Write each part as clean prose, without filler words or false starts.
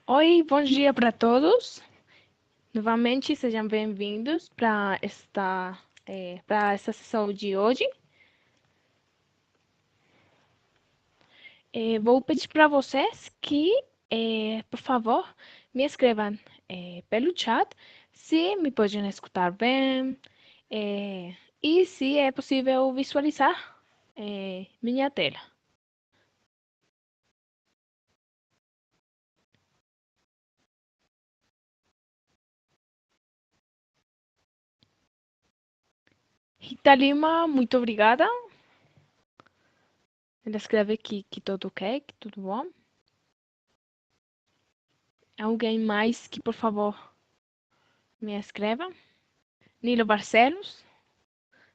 Oi, bom dia para todos. Novamente, sejam bem-vindos para esta sessão de hoje. Vou pedir para vocês que, por favor, me escrevam pelo chat se me podem escutar bem e se é possível visualizar minha tela. Rita Lima, muito obrigada. Ela escreve que tudo ok, que tudo bom. Alguém mais que, por favor, me escreva? Nilo Barcelos?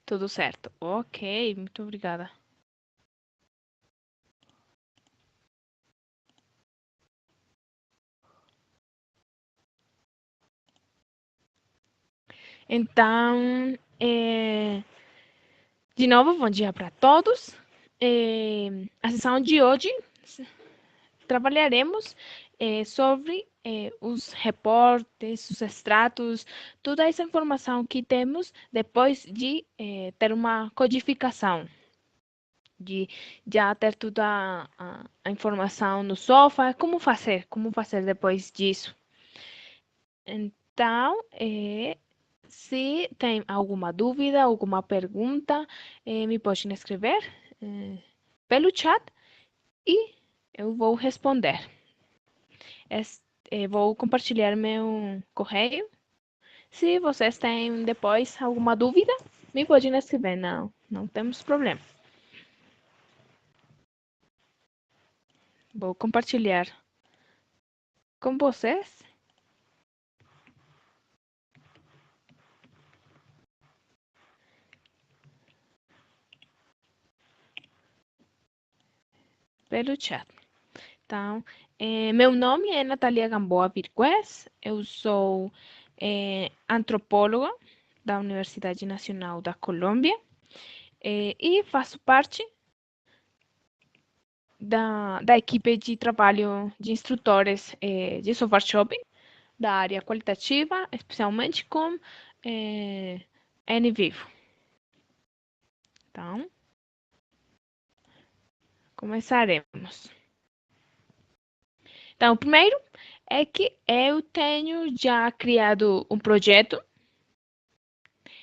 Tudo certo. Ok, muito obrigada. Então, de novo, bom dia para todos. A sessão de hoje trabalharemos sobre os reportes, os extratos, toda essa informação que temos depois de ter uma codificação, de já ter toda a informação no software, como fazer depois disso. Então, se tem alguma dúvida, alguma pergunta, me podem escrever pelo chat e eu vou responder. Vou compartilhar meu correio. Se vocês têm depois alguma dúvida, me podem escrever. Não temos problema. Vou compartilhar com vocês. Pelo chat. Então, meu nome é Natalia Gamboa Virgues, eu sou antropóloga da Universidade Nacional da Colômbia e faço parte da equipe de trabalho de instrutores de software shopping da área qualitativa, especialmente com NVivo. Então, começaremos. Então, o primeiro é que eu tenho já criado um projeto.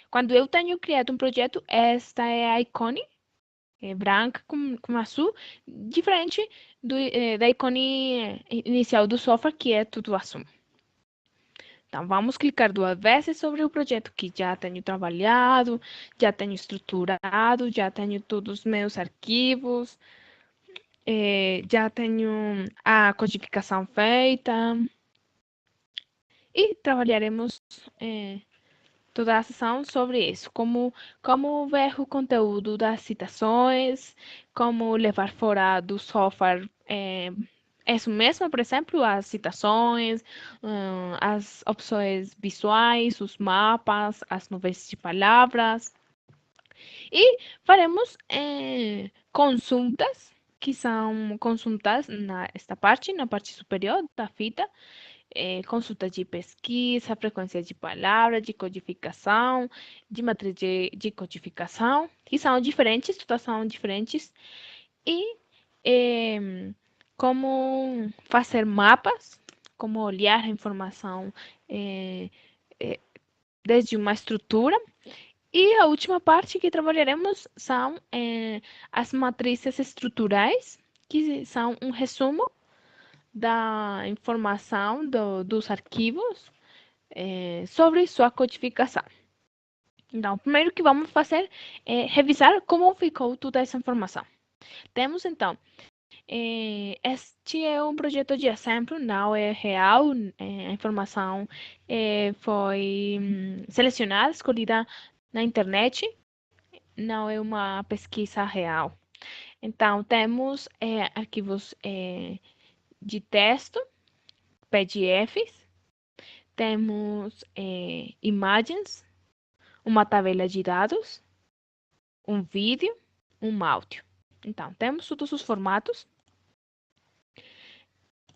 Quando eu tenho criado um projeto, esta é a icone branca com azul, diferente da icone inicial do software, que é tudo azul. Então, vamos clicar duas vezes sobre o projeto que já tenho trabalhado, já tenho estruturado, já tenho todos os meus arquivos, já tenho a codificação feita e trabalharemos toda a sessão sobre isso, como ver o conteúdo das citações, como levar fora do software isso mesmo, por exemplo, as citações, as opções visuais, os mapas, as nuvens de palavras. E faremos consultas, que são consultas nesta parte, na parte superior da fita, consulta de pesquisa, frequência de palavras, de codificação, de matriz de codificação, que são diferentes, todas são diferentes, e como fazer mapas, como olhar a informação eh, eh, desde uma estrutura. E a última parte que trabalharemos são as matrizes estruturais, que são um resumo da informação dos arquivos sobre sua codificação. Então, o primeiro que vamos fazer é revisar como ficou toda essa informação. Temos, então, este é um projeto de exemplo, não é real, a informação foi selecionada, escolhida na internet, não é uma pesquisa real. Então, temos arquivos de texto, PDFs, temos imagens, uma tabela de dados, um vídeo, um áudio. Então, temos todos os formatos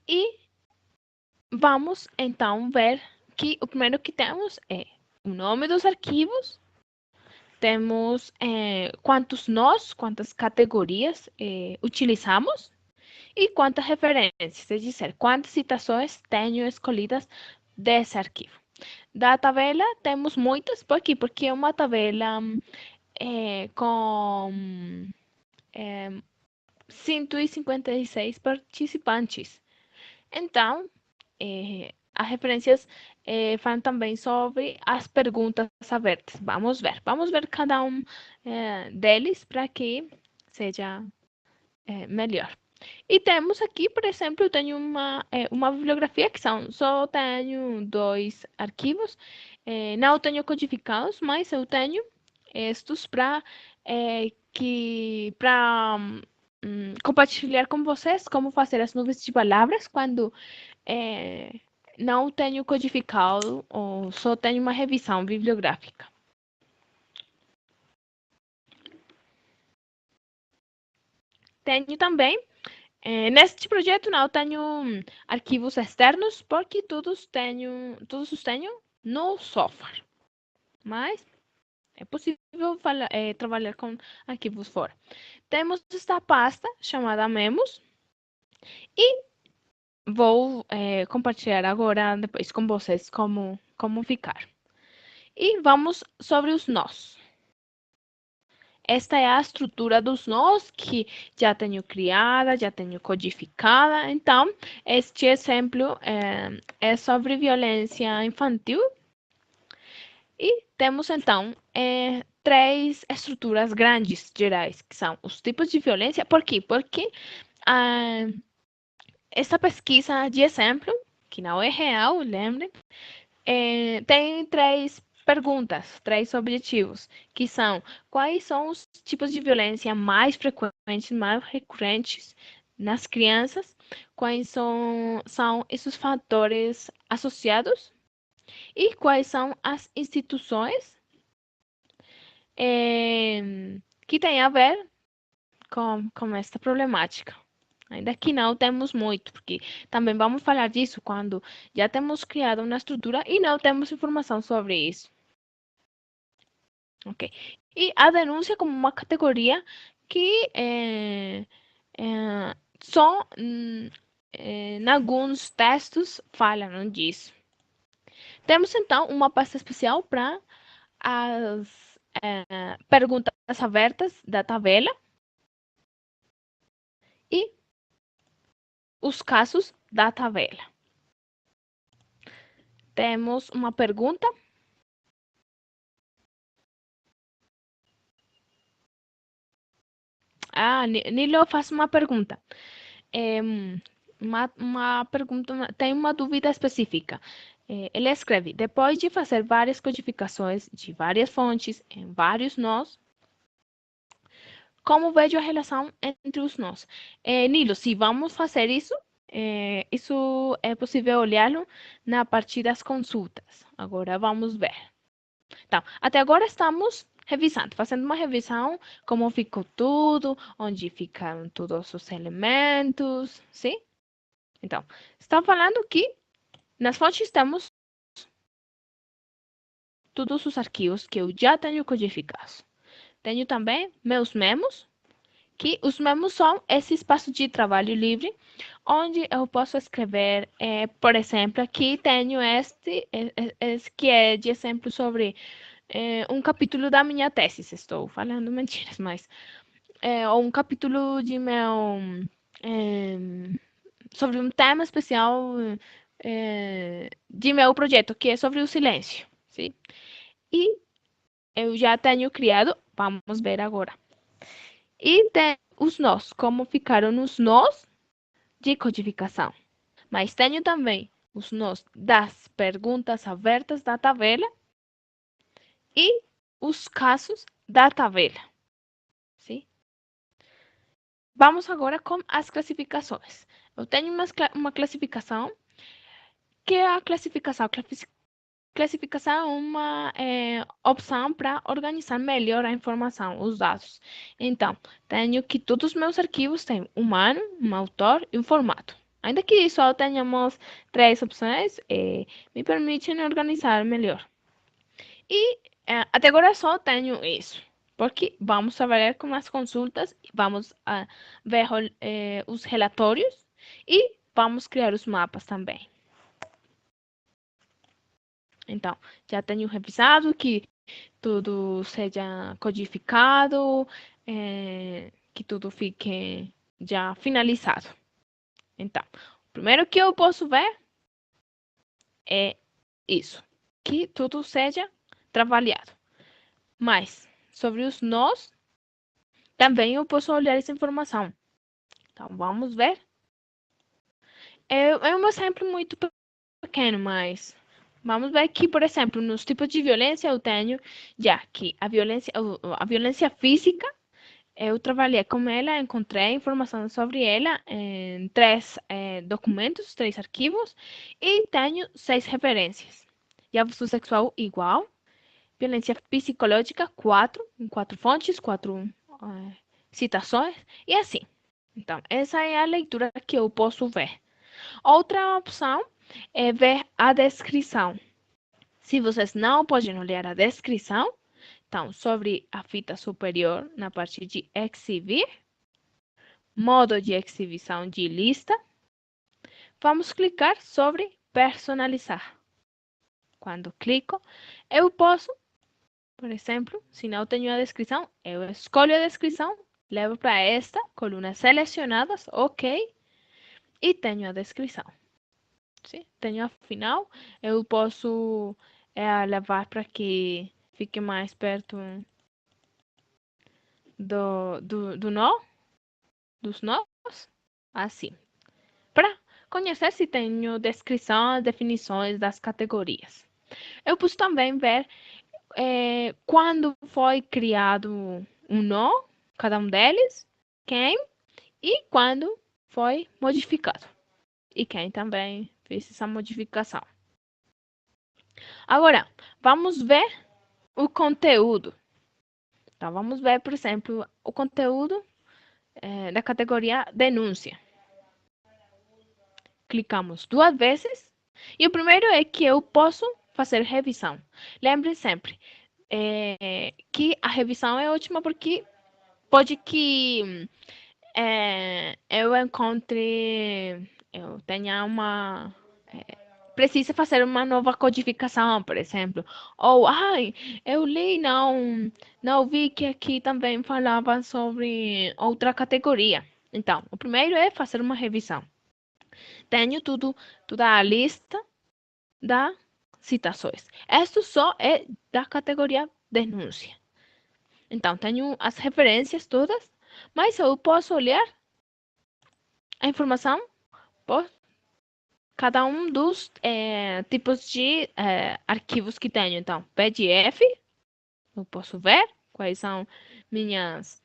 e vamos então ver que o primeiro que temos é o nome dos arquivos, temos quantas categorias utilizamos e quantas referências, é dizer, quantas citações tenho escolhidas desse arquivo. Da tabela temos muitas, por quê? Porque é uma tabela com 156 participantes. Então, as referências falam também sobre as perguntas abertas. Vamos ver cada um deles para que seja melhor. E temos aqui, por exemplo, eu tenho uma bibliografia que só tenho 2 arquivos, não tenho codificados, mas eu tenho estes para compartilhar com vocês como fazer as nuvens de palavras quando não tenho codificado ou só tenho uma revisão bibliográfica. Tenho também, neste projeto não tenho arquivos externos, porque todos os tenho no software. Mas é possível trabalhar com arquivos fora. Temos esta pasta chamada Memos e vou compartilhar agora depois com vocês como ficar. E vamos sobre os nós. Esta é a estrutura dos nós que já tenho criada, já tenho codificada. Então, este exemplo é sobre violência infantil. E temos, então, 3 estruturas grandes, gerais, que são os tipos de violência. Por quê? Porque essa pesquisa de exemplo, que não é real, lembrem, tem 3 perguntas, 3 objetivos, que são quais são os tipos de violência mais frequentes, mais recorrentes nas crianças, quais são esses fatores associados e quais são as instituições que têm a ver com esta problemática. Ainda que não temos muito, porque também vamos falar disso quando já temos criado uma estrutura e não temos informação sobre isso. Ok. E a denúncia como uma categoria que só em alguns textos falam disso. Temos então uma pasta especial para as perguntas abertas da tabela e os casos da tabela. Temos uma pergunta. Nilo faz uma pergunta. Uma pergunta, tem uma dúvida específica. Ele escreve: depois de fazer várias codificações de várias fontes em vários nós, como vejo a relação entre os nós? Nilo, se vamos fazer isso, isso é possível olhá-lo na parte das consultas. Agora vamos ver. Então, até agora estamos revisando, fazendo uma revisão, como ficou tudo, onde ficaram todos os elementos, sim? Então, está falando que nas fontes temos todos os arquivos que eu já tenho codificados. Tenho também meus memos, que os memos são esse espaço de trabalho livre, onde eu posso escrever, por exemplo, aqui tenho este que é de exemplo sobre um capítulo da minha tese, estou falando mentiras, mas ou um capítulo de meu sobre um tema especial de meu projeto, que é sobre o silêncio, sim? E eu já tenho criado, vamos ver agora. E tem os nós, como ficaram os nós de codificação. Mas tenho também os nós das perguntas abertas da tabela e os casos da tabela. Sim? Vamos agora com as classificações. Eu tenho uma classificação que é a classificação. Classificação é uma opção para organizar melhor a informação, os dados. Então, tenho que todos os meus arquivos têm um ano, um autor e um formato. Ainda que só tenhamos 3 opções, me permitem organizar melhor. E até agora só tenho isso, porque vamos trabalhar com as consultas, vamos ver os relatórios e vamos criar os mapas também. Então, já tenho revisado que tudo seja codificado, que tudo fique já finalizado. Então, o primeiro que eu posso ver é isso, que tudo seja trabalhado. Mas, sobre os nós, também eu posso olhar essa informação. Então, vamos ver. É um exemplo muito pequeno, mas vamos ver que, por exemplo, nos tipos de violência eu tenho já que a violência física, eu trabalhei com ela, encontrei informação sobre ela em 3 documentos, 3 arquivos, e tenho 6 referências. E abuso sexual igual, violência psicológica 4, em 4 fontes, 4 citações, e assim. Então, essa é a leitura que eu posso ver. Outra opção é ver a descrição. Se vocês não podem olhar a descrição, então, sobre a fita superior, na parte de exibir, modo de exibição de lista, vamos clicar sobre personalizar. Quando clico, eu posso, por exemplo, se não tenho a descrição, eu escolho a descrição, levo para esta coluna selecionadas, ok, e tenho a descrição. Sim? Tenho a final, eu posso levar para que fique mais perto do nó, dos nós, assim, para conhecer se tenho descrição, definições das categorias. Eu posso também ver quando foi criado um nó, cada um deles, quem e quando foi modificado. E quem também fez essa modificação. Agora, vamos ver o conteúdo. Então, vamos ver, por exemplo, o conteúdo da categoria denúncia. Clicamos 2 vezes. E o primeiro é que eu posso fazer revisão. Lembre sempre que a revisão é ótima porque pode que eu encontre, eu tenha precisa fazer uma nova codificação, por exemplo. Ou, ai, eu li, não vi que aqui também falava sobre outra categoria. Então, o primeiro é fazer uma revisão. Tenho toda a lista das citações. Isso só é da categoria denúncia. Então, tenho as referências todas, mas eu posso olhar a informação por cada um dos tipos de arquivos que tenho. Então, PDF, eu posso ver quais são minhas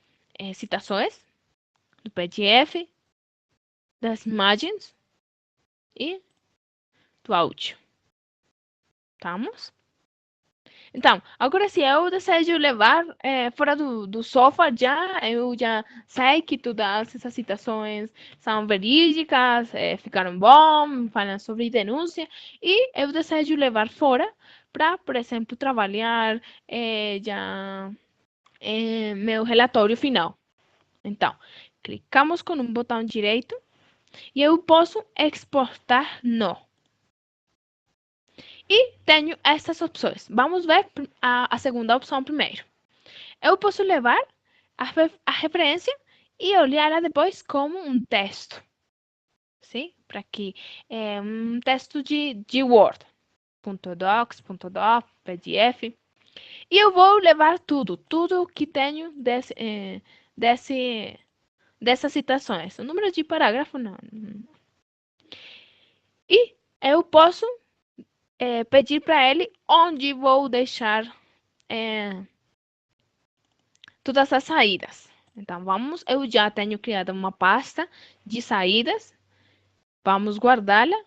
citações do PDF, das imagens e do áudio. Estamos? Então, agora se eu desejo levar fora do sofá, eu já sei que todas essas citações são verídicas, ficaram bom, falam sobre denúncia, e eu desejo levar fora para, por exemplo, trabalhar já meu relatório final. Então, clicamos com um botão direito e eu posso exportar no. E tenho essas opções. Vamos ver a segunda opção primeiro. Eu posso levar a referência e olhá-la depois como um texto. Sim? Para que um texto de Word. .docs, .doc, PDF. E eu vou levar tudo que tenho dessas citações. O número de parágrafo, não. E eu posso pedir para ele onde vou deixar todas as saídas. Então, eu já tenho criado uma pasta de saídas. Vamos guardá-la.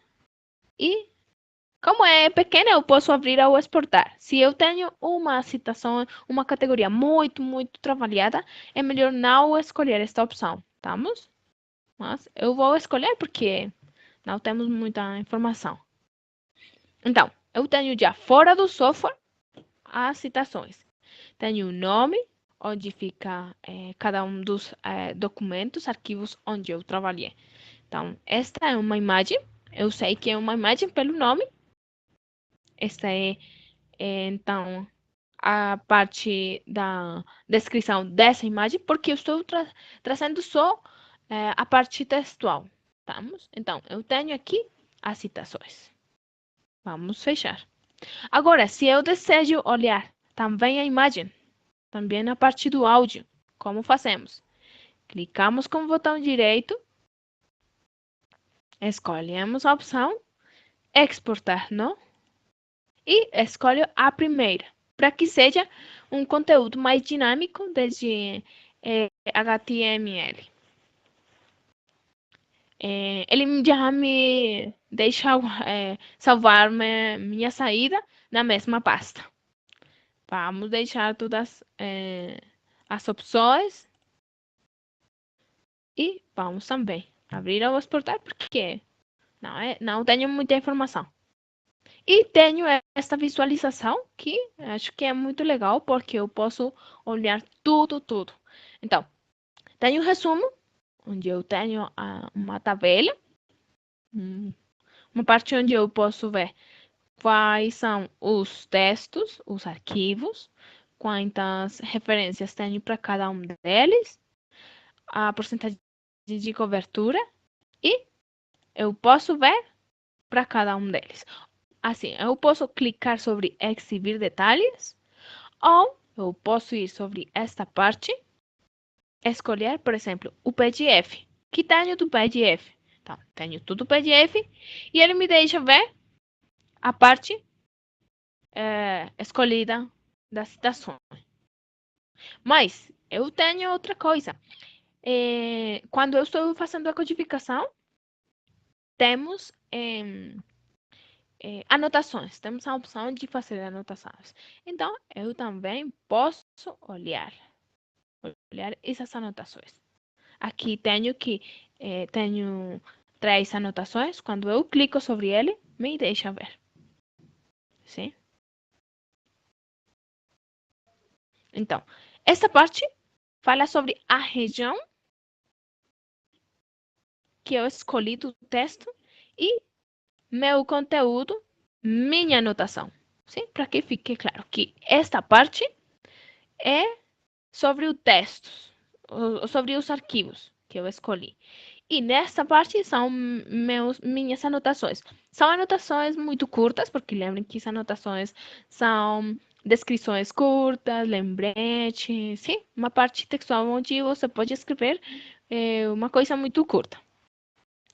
E, como é pequena, eu posso abrir ao exportar. Se eu tenho uma citação, uma categoria muito, muito trabalhada, é melhor não escolher esta opção. Estamos? Mas eu vou escolher porque não temos muita informação. Então, eu tenho já fora do software as citações. Tenho o nome, onde fica cada um dos documentos, arquivos onde eu trabalhei. Então, esta é uma imagem. Eu sei que é uma imagem pelo nome. Esta então, a parte da descrição dessa imagem, porque eu estou trazendo só a parte textual. Vamos? Então, eu tenho aqui as citações. Vamos fechar. Agora, se eu desejo olhar também a imagem, também a parte do áudio, como fazemos? Clicamos com o botão direito, escolhemos a opção exportar, não? E escolho a primeira, para que seja um conteúdo mais dinâmico desde HTML. Ele já me deixa salvar minha saída na mesma pasta. Vamos deixar todas as opções e vamos também abrir ou exportar, porque não tenho muita informação. E tenho esta visualização que acho que é muito legal, porque eu posso olhar tudo. Então, tenho um resumo, onde eu tenho uma tabela, uma parte onde eu posso ver quais são os textos, os arquivos, quantas referências tenho para cada um deles, a porcentagem de cobertura e eu posso ver para cada um deles. Assim, eu posso clicar sobre exibir detalhes ou eu posso ir sobre esta parte, escolher, por exemplo, o PDF. Que tenho do PDF? Então, tenho tudo PDF e ele me deixa ver a parte escolhida das citações. Mas eu tenho outra coisa. Quando eu estou fazendo a codificação, temos anotações. Temos a opção de fazer anotações. Então, eu também posso olhar essas anotações. Aqui tenho tenho 3 anotações. Quando eu clico sobre ele, me deixa ver. Sim? Então, essa parte fala sobre a região que eu escolhi do texto e meu conteúdo, minha anotação. Sim? Para que fique claro que esta parte é sobre o texto, sobre os arquivos que eu escolhi. E nesta parte são minhas anotações. São anotações muito curtas, porque lembrem que as anotações são descrições curtas, lembretes, sim? Uma parte textual onde você pode escrever uma coisa muito curta.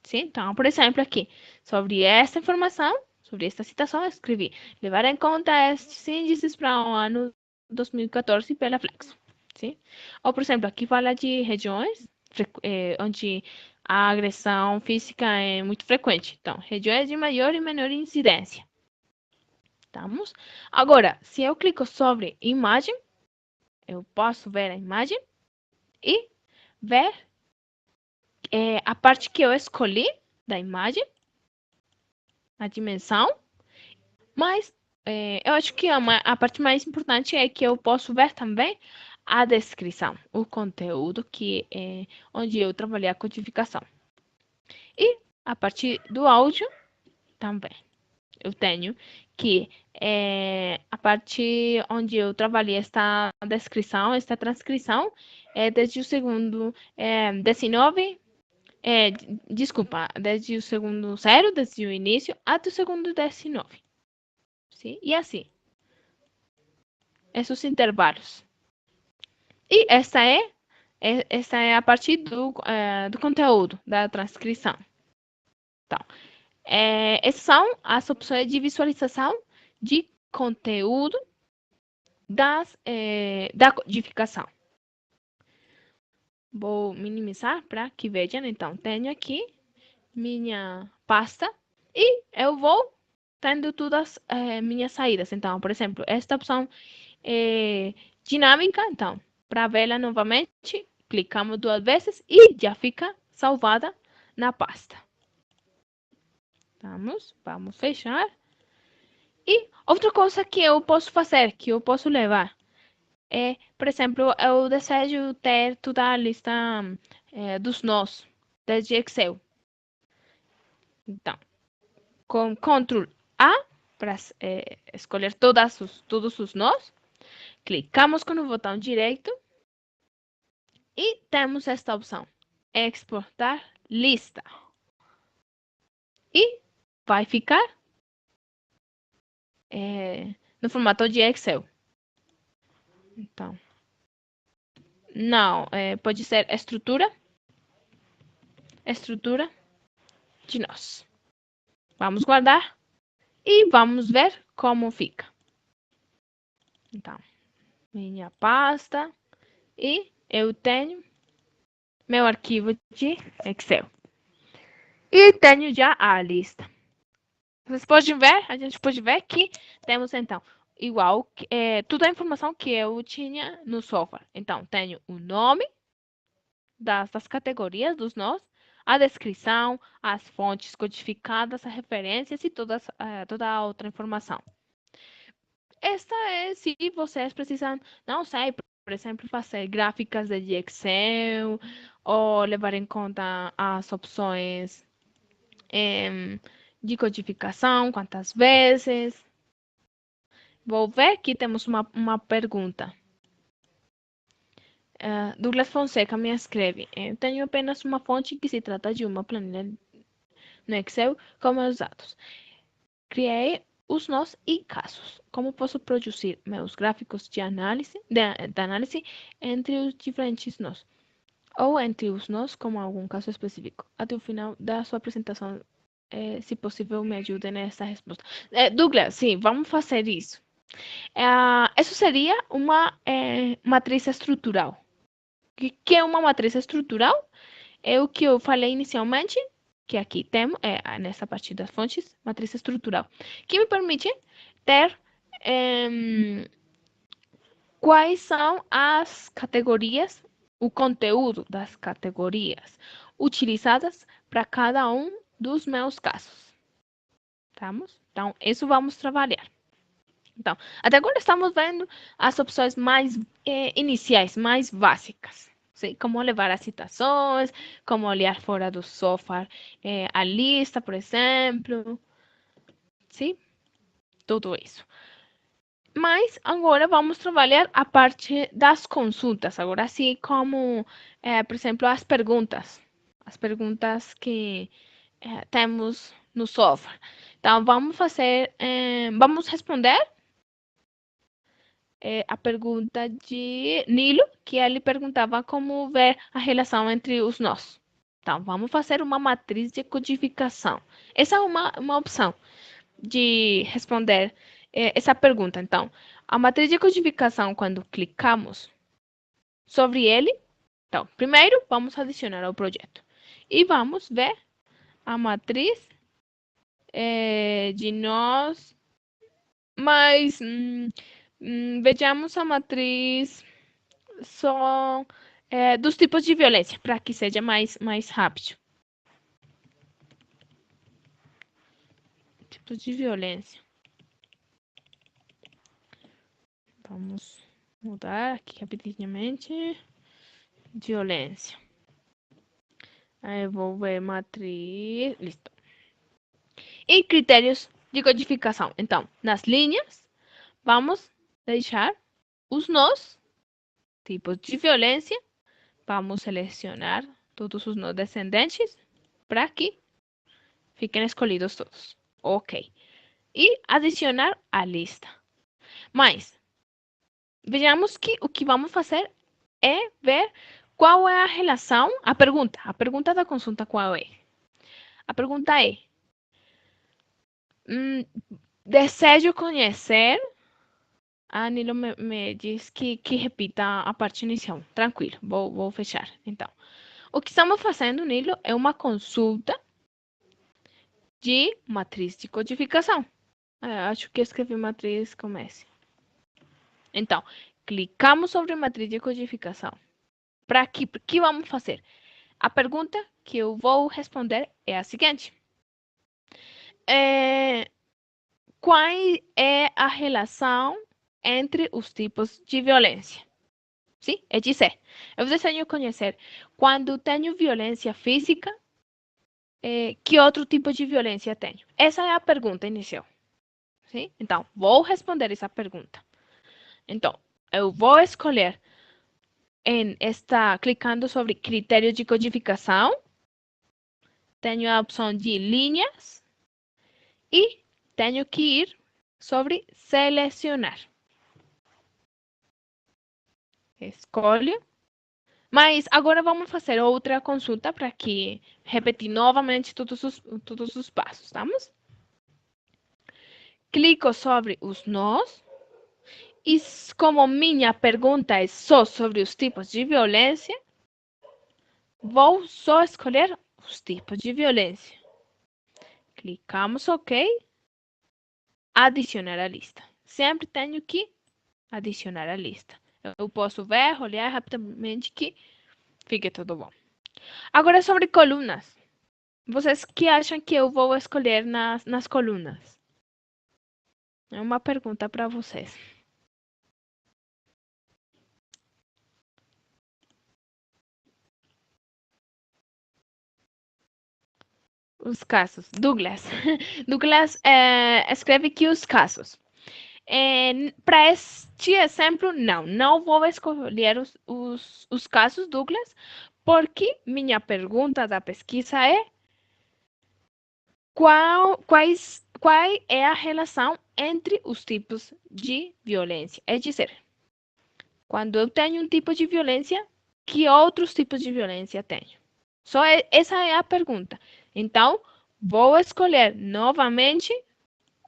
Sim? Então, por exemplo, aqui, sobre esta informação, sobre esta citação, eu escrevi levar em conta estes índices para o ano 2014 pela Flex. Sim? Ou, por exemplo, aqui fala de regiões onde a agressão física é muito frequente. Então, regiões de maior e menor incidência. Estamos? Agora, se eu clico sobre imagem, eu posso ver a imagem e ver a parte que eu escolhi da imagem, a dimensão, mas eu acho que a parte mais importante é que eu posso ver também a descrição, o conteúdo que é onde eu trabalhei a codificação. E a partir do áudio também. Eu tenho que a parte onde eu trabalhei esta descrição, esta transcrição, desde o segundo 19, desculpa, desde o segundo 0, desde o início, até o segundo 19. Sim? E assim, esses intervalos. E essa é a parte do conteúdo, da transcrição. Então, essas são as opções de visualização de conteúdo da codificação. Vou minimizar para que vejam. Então, tenho aqui minha pasta e eu vou tendo todas as minhas saídas. Então, por exemplo, esta opção dinâmica. Então, para vê-la novamente, clicamos 2 vezes e já fica salvada na pasta. Vamos fechar. E outra coisa que eu posso fazer, que eu posso levar, é, por exemplo, eu desejo ter toda a lista dos nós, desde Excel. Então, com Ctrl A, para escolher todos os nós, clicamos com o botão direito e temos esta opção, exportar lista. E vai ficar no formato de Excel. Então, não, pode ser estrutura de nós. Vamos guardar e vamos ver como fica. Então, minha pasta e eu tenho meu arquivo de Excel. E tenho já a lista. Vocês podem ver, a gente pode ver que temos então igual toda a informação que eu tinha no software. Então, tenho o nome das categorias dos nós, a descrição, as fontes codificadas, as referências e toda a outra informação. Esta é se vocês precisam, não sei, por exemplo, fazer gráficas de Excel ou levar em conta as opções de codificação, quantas vezes. Vou ver que temos uma pergunta. Douglas Fonseca me escreve: eu tenho apenas uma fonte que se trata de uma planilha no Excel com meus dados. Criei os nós e casos. Como posso produzir meus gráficos de análise entre os diferentes nós? Ou entre os nós, como algum caso específico. Até o final da sua apresentação, se possível, me ajude nessa resposta. Douglas, sim, vamos fazer isso. Isso seria uma matriz estrutural. O que é uma matriz estrutural? É o que eu falei inicialmente, que aqui temos, nessa parte das fontes, matriz estrutural, que me permite ter quais são as categorias, o conteúdo das categorias utilizadas para cada um dos meus casos. Estamos? Então, isso vamos trabalhar. Então, até agora estamos vendo as opções mais iniciais, mais básicas. Sim? Como levar as citações, como olhar fora do software a lista, por exemplo. Sim? Tudo isso. Mas agora vamos trabalhar a parte das consultas. Agora sim, como, por exemplo, as perguntas. As perguntas que temos no software. Então, vamos responder a pergunta de Nilo, que ele perguntava como ver a relação entre os nós. Então, vamos fazer uma matriz de codificação. Essa é uma opção de responder essa pergunta. Então, a matriz de codificação, quando clicamos sobre ele, então, primeiro vamos adicionar ao projeto. E vamos ver a matriz de nós, mas vejamos a matriz só dos tipos de violência, para que seja mais rápido. Tipos de violência. Vamos mudar aqui rapidamente. Violência. Aí vou ver matriz. Listo. E critérios de codificação. Então, nas linhas, vamos deixar os nós, tipos de violência. Vamos selecionar todos os nós descendentes para que fiquem escolhidos todos. Ok. E adicionar a lista. Mas, vejamos que o que vamos fazer é ver qual é a relação, a pergunta da consulta qual é? A pergunta é, desejo conhecer, a Nilo me diz que repita a parte inicial, tranquilo, vou fechar. Então, o que estamos fazendo, Nilo, é uma consulta de matriz de codificação. Acho que escrevi matriz com S. Então, clicamos sobre matriz de codificação. Para aqui, o que vamos fazer? A pergunta que eu vou responder é a seguinte. qual é a relação entre os tipos de violência? Sim? É dizer, eu desejo conhecer quando tenho violência física, que outro tipo de violência tenho? Essa é a pergunta inicial. Sim? Então, vou responder essa pergunta. Então, eu vou escolher clicando sobre critério de codificação. Tenho a opção de linhas e tenho que ir sobre selecionar. Escolho. Mas agora vamos fazer outra consulta para que repetir novamente todos os passos, estamos? Clico sobre os nós. E como minha pergunta é só sobre os tipos de violência, vou só escolher os tipos de violência. Clicamos OK. Adicionar a lista. Sempre tenho que adicionar a lista. Eu posso ver, olhar rapidamente que fique tudo bom. Agora sobre colunas. Vocês que acham que eu vou escolher nas colunas? É uma pergunta para vocês. Os casos. Douglas. Douglas escreve aqui os casos. Para este exemplo, não vou escolher os casos, Douglas, porque minha pergunta da pesquisa é qual é a relação entre os tipos de violência? É dizer, quando eu tenho um tipo de violência, que outros tipos de violência tenho? Essa é a pergunta. Então, vou escolher novamente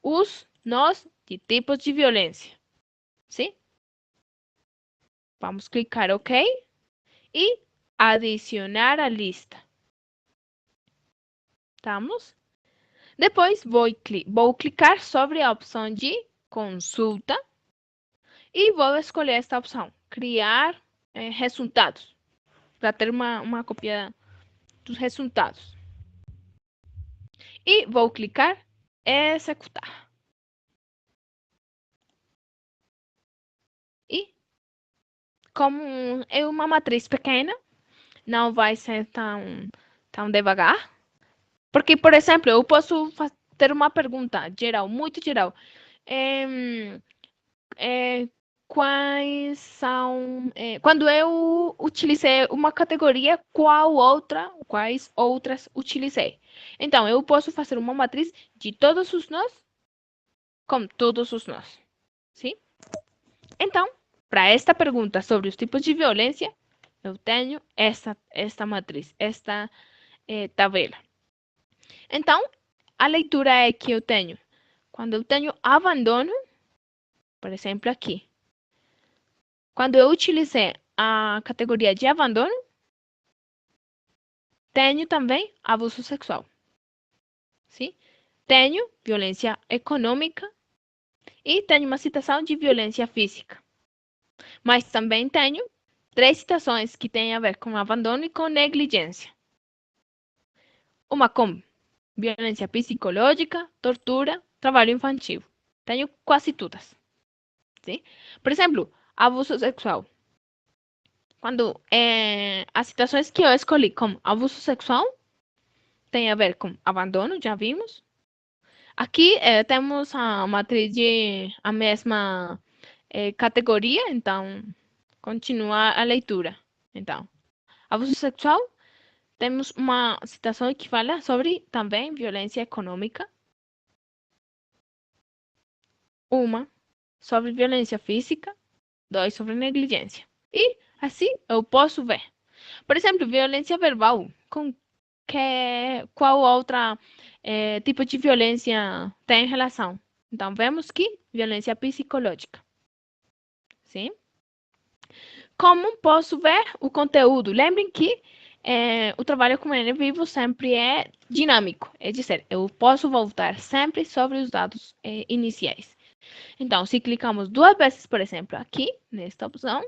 os nós de tipos de violência. Sim? Vamos clicar OK e adicionar a lista. Estamos? Depois vou clicar sobre a opção de consulta e vou escolher esta opção, criar resultados, para ter uma cópia dos resultados. E vou clicar executar. E como é uma matriz pequena, não vai ser tão devagar. Porque, por exemplo, eu posso ter uma pergunta geral, muito geral. Quais são... quando eu utilizei uma categoria, quais outras utilizei? Então, eu posso fazer uma matriz de todos os nós com todos os nós. Sim? Então, para esta pergunta sobre os tipos de violência, eu tenho esta matriz, esta tabela. Então, a leitura é que eu tenho. Quando eu tenho abandono, por exemplo, aqui. Quando eu utilizei a categoria de abandono, tenho também abuso sexual. Sim? Tenho violência econômica e tenho uma citação de violência física. Mas também tenho 3 citações que têm a ver com abandono e com negligência. Uma com violência psicológica, tortura, trabalho infantil. Tenho quase todas. Sim? Por exemplo, abuso sexual. Quando as situações que eu escolhi como abuso sexual tem a ver com abandono, já vimos. Aqui temos a matriz de a mesma categoria, então continua a leitura. Então, abuso sexual, temos uma citação que fala sobre também violência econômica. Uma sobre violência física, 2 sobre negligência. E assim eu posso ver. Por exemplo, violência verbal. Qual outra tipo de violência tem relação? Então, vemos que violência psicológica. Sim? Como posso ver o conteúdo? Lembrem que o trabalho com N vivo sempre é dinâmico. É dizer, eu posso voltar sempre sobre os dados iniciais. Então, se clicamos 2 vezes, por exemplo, aqui, nesta opção,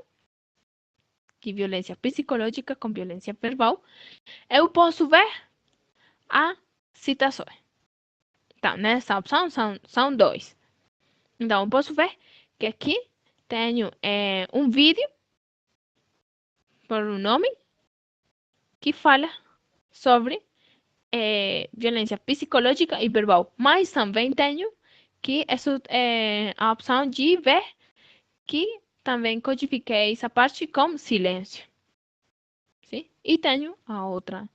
de violência psicológica com violência verbal, eu posso ver a citação. Então, nessa opção são dois. Então, eu posso ver que aqui tenho um vídeo por um nome que fala sobre violência psicológica e verbal. Mas também tenho que a opção de ver que também codifiquei essa parte com silêncio. Sim? E tenho a outra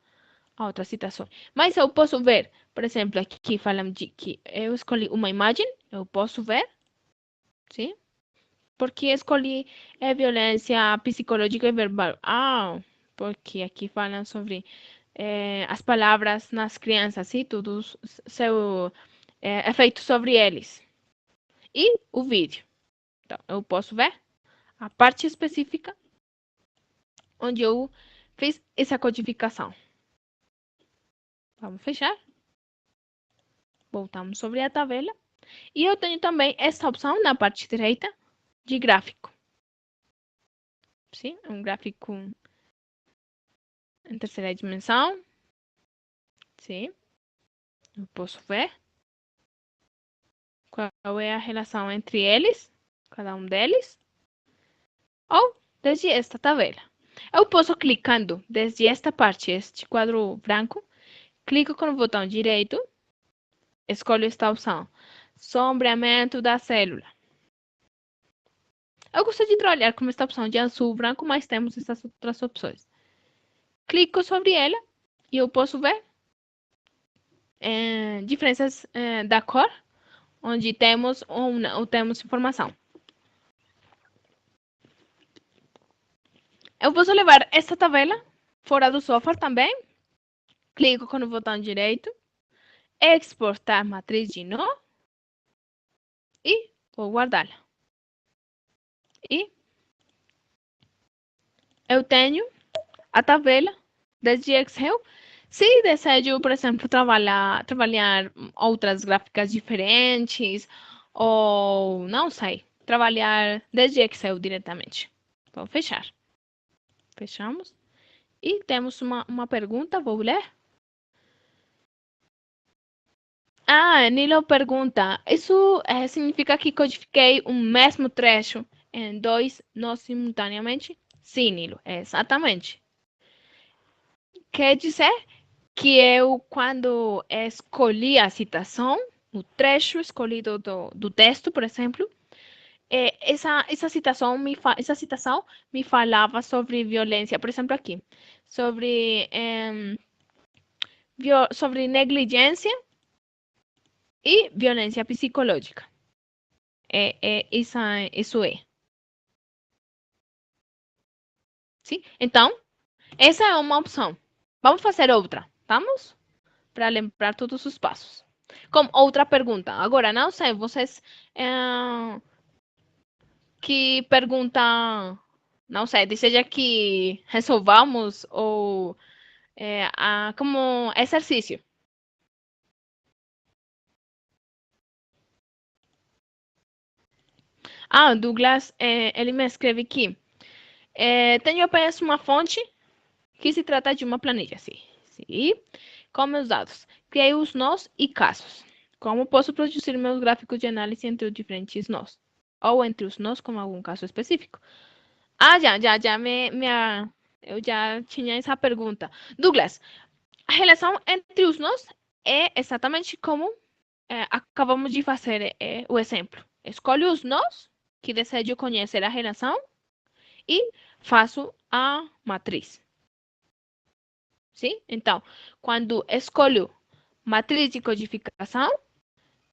citação. Mas eu posso ver, por exemplo, aqui falamos de que eu escolhi uma imagem, eu posso ver, sim? Porque escolhi violência psicológica e verbal. Ah, porque aqui falam sobre as palavras nas crianças, sim? Tudo seu efeito sobre eles. E o vídeo. Então, eu posso ver a parte específica onde eu fiz essa codificação. Vamos fechar. Voltamos sobre a tabela. E eu tenho também essa opção na parte direita de gráfico. Sim, um gráfico em terceira dimensão. Sim, eu posso ver qual é a relação entre eles, cada um deles. Ou desde esta tabela. Eu posso clicando desde esta parte, este quadro branco, clico com o botão direito, escolho esta opção, sombreamento da célula. Eu gosto de trabalhar com esta opção de azul branco, mas temos essas outras opções. Clico sobre ela e eu posso ver diferenças da cor, onde temos ou não temos informação. Eu posso levar esta tabela fora do software também. Clico com o botão direito, exportar matriz de nó e vou guardá-la. E eu tenho a tabela desde Excel. Se desejo, por exemplo, trabalhar outras gráficas diferentes, ou não sei, trabalhar desde Excel diretamente. Vou fechar. Fechamos. E temos uma pergunta, vou ler. Ah, Nilo pergunta, isso significa que codifiquei o mesmo trecho em dois nós simultaneamente? Sim, Nilo, exatamente. Quer dizer que eu, quando escolhi a citação, o trecho escolhido do texto, por exemplo, essa citação me falava sobre violência, por exemplo, aqui, sobre, sobre negligência e violência psicológica. Isso é. Sim? Então, essa é uma opção. Vamos fazer outra, vamos? Para lembrar todos os passos. Com outra pergunta. Agora, não sei, vocês que perguntam, não sei, deseja que resolvamos ou como exercício. Ah, Douglas, ele me escreve aqui. Tenho apenas uma fonte que se trata de uma planilha, sim. Sim. Com meus dados. Criei os nós e casos. Como posso produzir meus gráficos de análise entre os diferentes nós? Ou entre os nós com algum caso específico? Ah, eu já tinha essa pergunta. Douglas, a relação entre os nós é exatamente como acabamos de fazer o exemplo. Escolho os nós que desejo conhecer a relação e faço a matriz. Sim? Então, quando escolho matriz de codificação,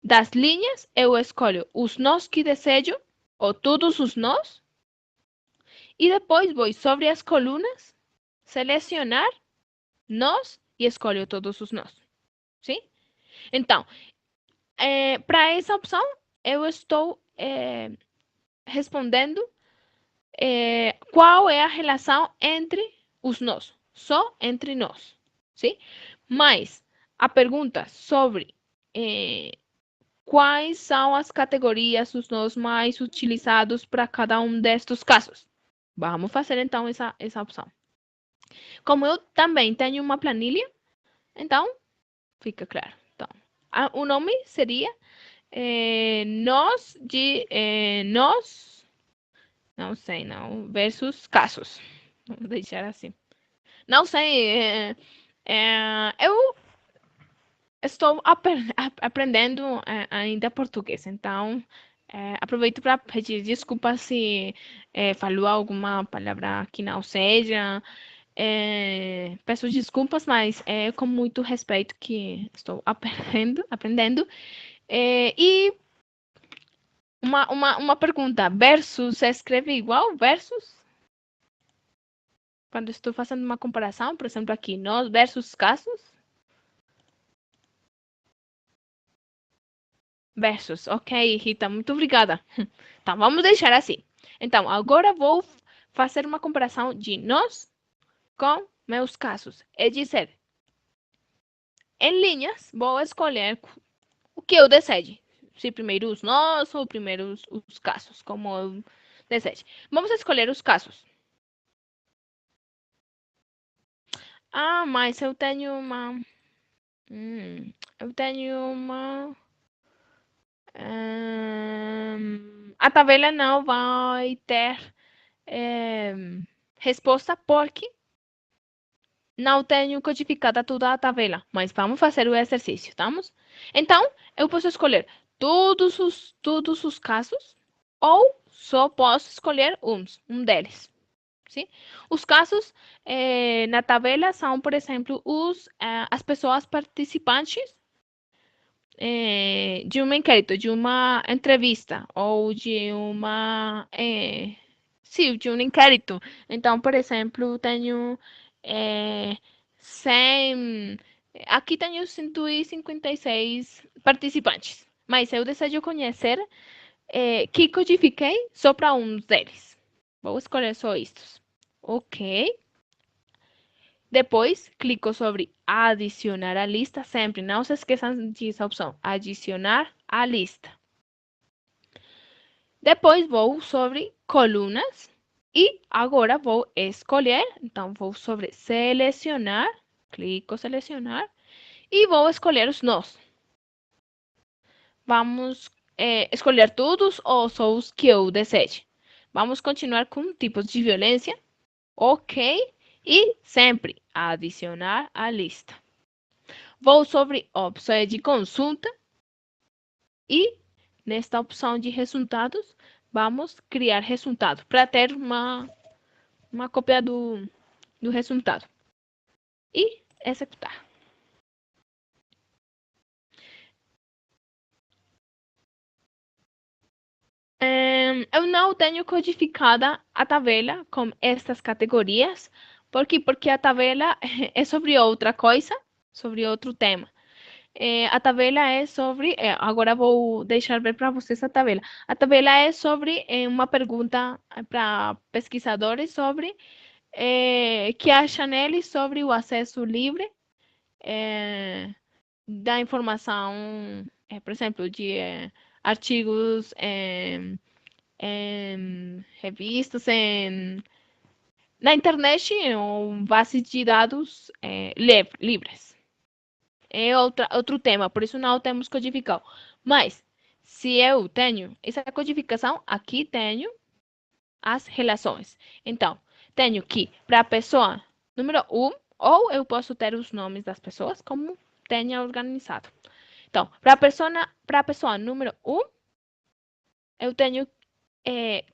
das linhas eu escolho os nós que desejo, ou todos os nós, e depois vou sobre as colunas, selecionar nós e escolho todos os nós. Sim? Então, para essa opção, eu estou respondendo qual é a relação entre os nós, só entre nós. Sim? Mas a pergunta sobre quais são as categorias, os nós mais utilizados para cada um destes casos. Vamos fazer então essa opção. Como eu também tenho uma planilha, então fica claro. Então, o nome seria nós nós, não sei, não, versus casos. Vamos deixar assim. Não sei, eu estou aprendendo ainda português, então aproveito para pedir desculpas se falou alguma palavra que não seja. Peço desculpas, mas é com muito respeito que estou aprendendo. E uma pergunta, versus se escreve igual? Versus? Quando estou fazendo uma comparação, por exemplo, aqui, nós versus casos? Versus, ok, Rita, muito obrigada. Então, vamos deixar assim. Então, agora vou fazer uma comparação de nós com meus casos. É dizer, em linhas, vou escolher o que eu deseje. Se primeiro os nós ou primeiro os casos, como eu deseje. Vamos escolher os casos. Ah, mas eu tenho uma. Eu tenho uma. A tabela não vai ter resposta porque não tenho codificada toda a tabela. Mas vamos fazer o exercício, estamos? Então, eu posso escolher todos os casos ou só posso escolher um deles. Sim? Os casos na tabela são, por exemplo, as pessoas participantes de um inquérito, de uma entrevista ou de sim, de um inquérito. Então, por exemplo, tenho 100, aqui tenho 156 participantes, mas eu desejo conhecer que codifiquei só para um deles. Vou escolher só estes. Ok. Depois, clico sobre adicionar à lista. Sempre não se esqueçam dessa opção. Adicionar à lista. Depois, vou sobre colunas. E agora vou escolher. Então, vou sobre selecionar. Clico selecionar. E vou escolher os nós. Vamos escolher todos ou só os que eu deseje. Vamos continuar com tipos de violência. Ok. E sempre adicionar à lista. Vou sobre opções de consulta e nesta opção de resultados, vamos criar resultado para ter uma cópia do resultado e executar. Eu não tenho codificada a tabela com estas categorias. Por quê? Porque a tabela é sobre outra coisa, sobre outro tema. A tabela é sobre. Agora vou deixar ver para vocês a tabela. A tabela é sobre uma pergunta para pesquisadores sobre que acham eles sobre o acesso livre da informação, por exemplo, de artigos em revistas, na internet ou bases de dados livres. É outro tema, por isso não temos codificado. Mas, se eu tenho essa codificação, aqui tenho as relações. Então, tenho que, para a pessoa número 1, ou eu posso ter os nomes das pessoas, como tenha organizado. Então, para a pessoa número 1, eu tenho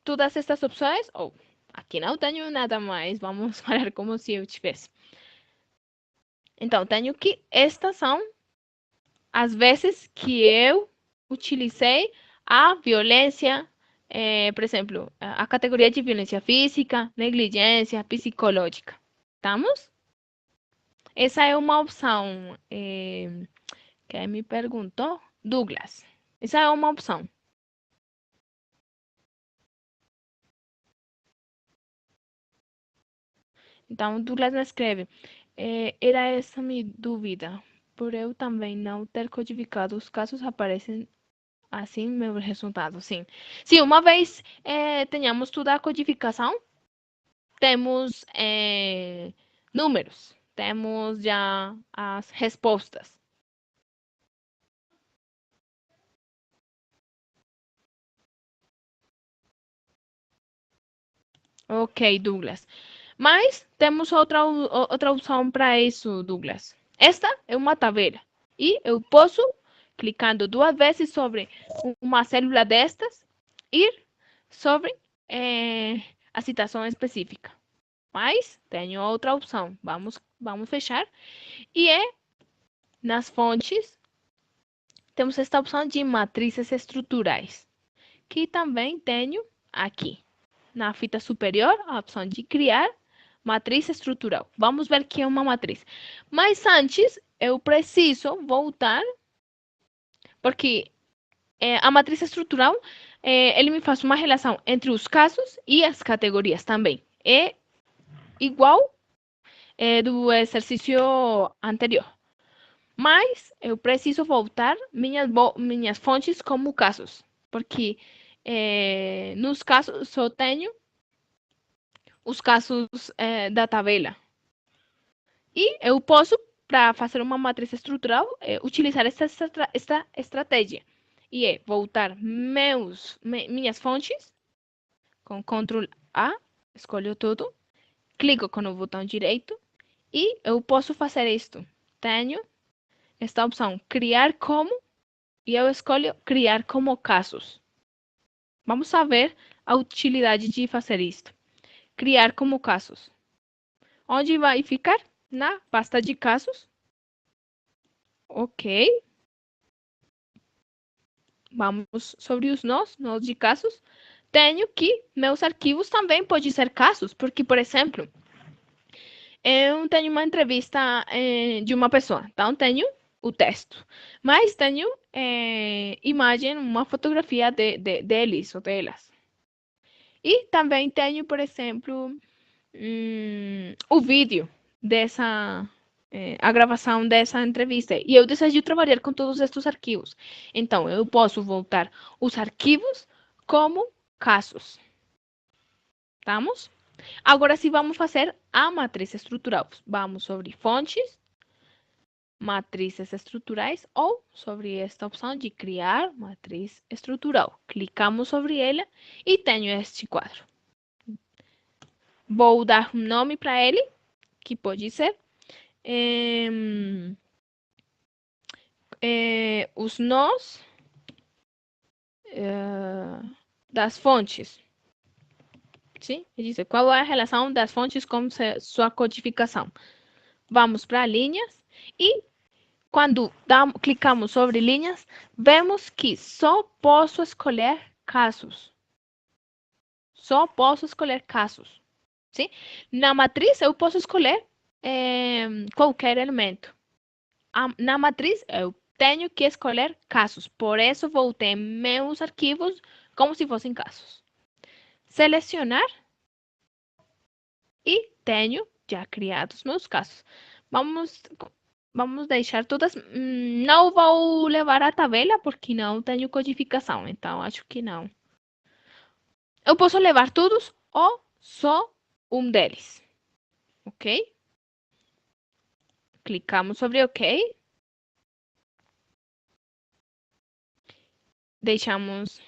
todas estas opções, ou aqui não tenho nada mais, vamos falar como se eu tivesse. Então, tenho que estas são as vezes que eu utilizei a violência, por exemplo, a categoria de violência física, negligência, psicológica. Estamos? Essa é uma opção. Quem me perguntou? Douglas. Essa é uma opção. Então, Douglas me escreve. Era essa minha dúvida. Por eu também não ter codificado, os casos aparecem assim meu resultado, sim. Se uma vez tenhamos toda a codificação, temos números, temos já as respostas. Ok, Douglas. Mas temos outra opção para isso, Douglas. Esta é uma tabela. E eu posso, clicando duas vezes sobre uma célula destas, ir sobre a citação específica. Mas tenho outra opção. Vamos fechar. E é nas fontes, temos esta opção de matrizes estruturais, que também tenho aqui. Na fita superior, a opção de criar matriz estrutural. Vamos ver que é uma matriz. Mas antes, eu preciso voltar, porque a matriz estrutural, ele me faz uma relação entre os casos e as categorias também. É igual do exercício anterior. Mas eu preciso voltar minhas fontes como casos, porque nos casos só tenho os casos da tabela. E eu posso, para fazer uma matriz estrutural, utilizar esta estratégia. E é voltar minhas fontes com Ctrl A, escolho tudo, clico com o botão direito e eu posso fazer isto. Tenho esta opção, criar como, e eu escolho criar como casos. Vamos ver a utilidade de fazer isto. Criar como casos. Onde vai ficar? Na pasta de casos. Ok. Vamos sobre os nós de casos. Tenho que meus arquivos também podem ser casos, porque, por exemplo, eu tenho uma entrevista de uma pessoa, então tenho o texto, mas tenho imagem, uma fotografia deles ou delas. E também tenho, por exemplo, o vídeo dessa a gravação dessa entrevista. E eu desejo trabalhar com todos estes arquivos. Então, eu posso voltar os arquivos como casos. Estamos? Agora sim, vamos fazer a matriz estrutural. Vamos sobre fontes, matrizes estruturais ou sobre esta opção de criar matriz estrutural. Clicamos sobre ela e tenho este quadro. Vou dar um nome para ele, que pode ser os nós das fontes. Sim? Diz qual é a relação das fontes com sua codificação. Vamos para linhas e quando clicamos sobre linhas, vemos que só posso escolher casos. Só posso escolher casos. Sim? Na matriz, eu posso escolher qualquer elemento. Na matriz, eu tenho que escolher casos. Por isso, voltei meus arquivos como se fossem casos. Selecionar e tenho já criados meus casos. Vamos deixar todas. Não vou levar a tabela porque não tenho codificação, então acho que não. Eu posso levar todos ou só um deles. Ok? Clicamos sobre OK. Deixamos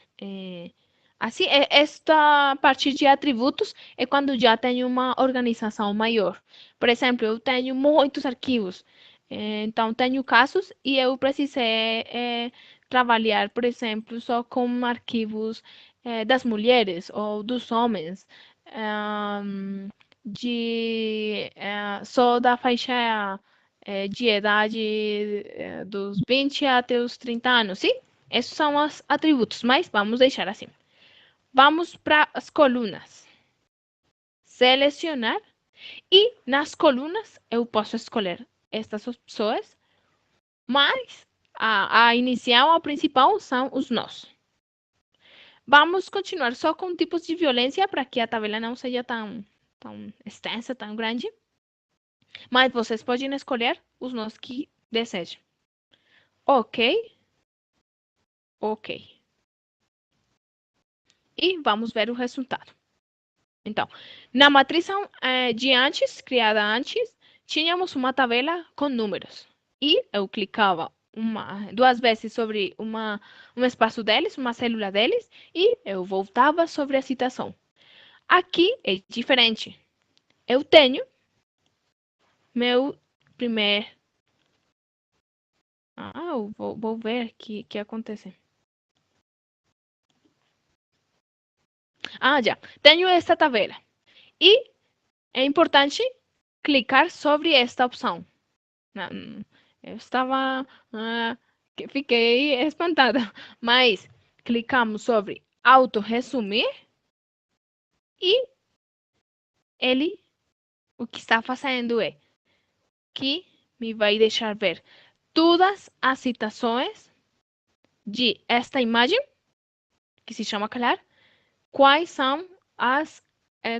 assim. Esta parte de atributos é quando já tenho uma organização maior. Por exemplo, eu tenho muitos arquivos. Então, tenho casos e eu precisei trabalhar, por exemplo, só com arquivos das mulheres ou dos homens, só da faixa de idade dos 20 até os 30 anos, sim? Esses são os atributos, mas vamos deixar assim. Vamos para as colunas. Selecionar e nas colunas eu posso escolher estas opções, mas a inicial, a principal são os nós. Vamos continuar só com tipos de violência para que a tabela não seja tão extensa, tão grande. Mas vocês podem escolher os nós que desejam. Ok. Ok. E vamos ver o resultado. Então, na matriz de antes, criada antes, tínhamos uma tabela com números. E eu clicava duas vezes sobre um espaço deles, uma célula deles, e eu voltava sobre a citação. Aqui é diferente. Eu tenho meu primeiro... eu vou ver o que acontece. Já. Tenho esta tabela. E é importante clicar sobre esta opção. Eu estava... fiquei espantada. Mas clicamos sobre auto-resumir e ele, o que está fazendo é que me vai deixar ver todas as citações de esta imagem, que se chama Calar, quais são as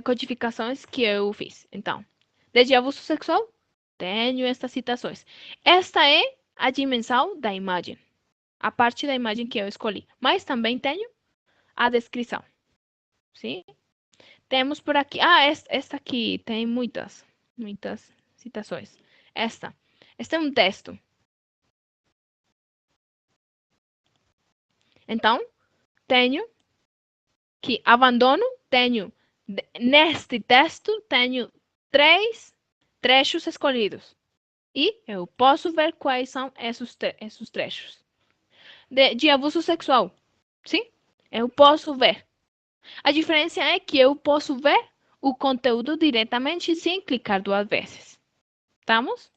codificações que eu fiz. Então, desde abuso sexual, tenho estas citações. Esta é a dimensão da imagem, a parte da imagem que eu escolhi. Mas também tenho a descrição. Sim? Temos por aqui... esta aqui tem muitas citações. Este é um texto. Então, tenho que abandono, neste texto, tenho 3 trechos escolhidos. E eu posso ver quais são esses trechos. De abuso sexual, sim? Eu posso ver. A diferença é que eu posso ver o conteúdo diretamente sem clicar 2 vezes. Estamos?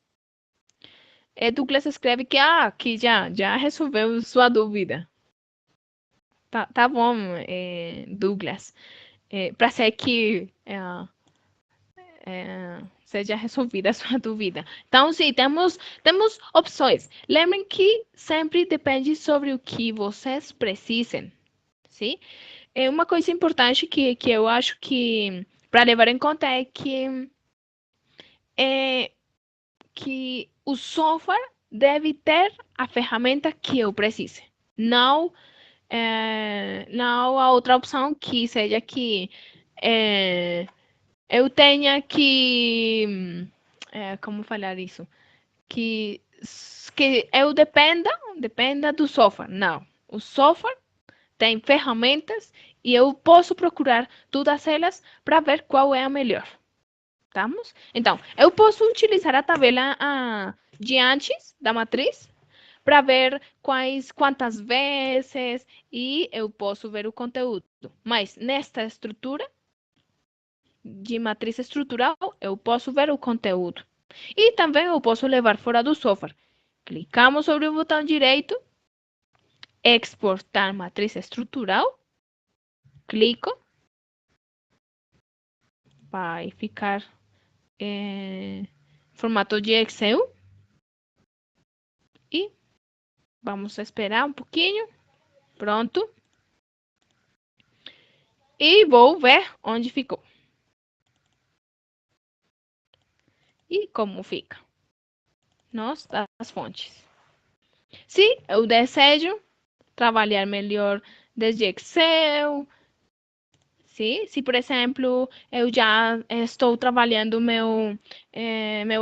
Douglas escreve que já resolveu sua dúvida. Tá bom, Douglas. Para ser que seja resolvida a sua dúvida. Então, sim, temos opções. Lembrem que sempre depende sobre o que vocês precisem. Sim? Uma coisa importante que eu acho que para levar em conta é que o software deve ter a ferramenta que eu precise. Não a outra opção que seja que eu tenha que... como falar isso? Que eu dependa do software. Não. O software tem ferramentas e eu posso procurar todas elas para ver qual é a melhor. Estamos? Então, eu posso utilizar a tabela de antes da matriz para ver quantas vezes e eu posso ver o conteúdo. Mas nesta estrutura de matriz estrutural, eu posso ver o conteúdo. E também eu posso levar fora do software. Clicamos sobre o botão direito, exportar matriz estrutural, clico, vai ficar em formato de Excel e vamos esperar um pouquinho. Pronto. E vou ver onde ficou. E como fica as fontes. Se eu desejo trabalhar melhor desde Excel, se por exemplo, eu já estou trabalhando meu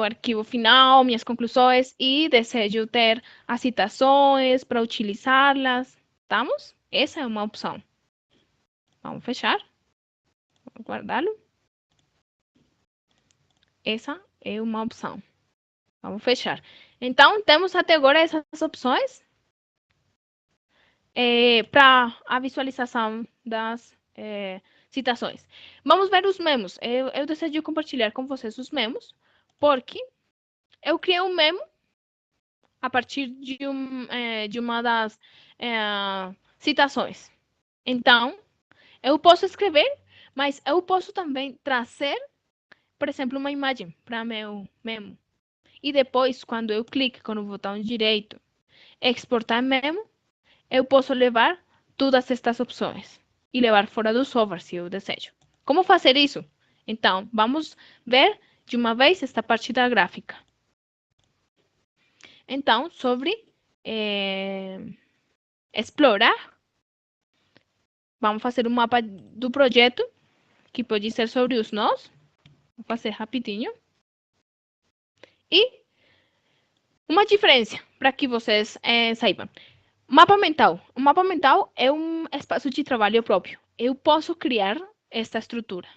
arquivo final, minhas conclusões, e desejo ter as citações para utilizá-las, estamos? Essa é uma opção. Vamos fechar. Vamos guardá-lo. Essa é uma opção. Vamos fechar. Então, temos até agora essas opções para a visualização das citações. Vamos ver os memos. Eu decidi compartilhar com vocês os memos, porque eu criei um memo a partir de uma das citações. Então, eu posso escrever, mas eu posso também trazer, por exemplo, uma imagem para meu memo. E depois, quando eu clique com o botão direito, exportar memo, eu posso levar todas estas opções e levar fora do software, se eu desejo. Como fazer isso? Então, vamos ver de uma vez esta parte da gráfica. Então, sobre explorar, vamos fazer um mapa do projeto, que pode ser sobre os nós. Vou fazer rapidinho. E uma diferença, para que vocês saibam. Mapa mental. O mapa mental é um espaço de trabalho próprio. Eu posso criar esta estrutura.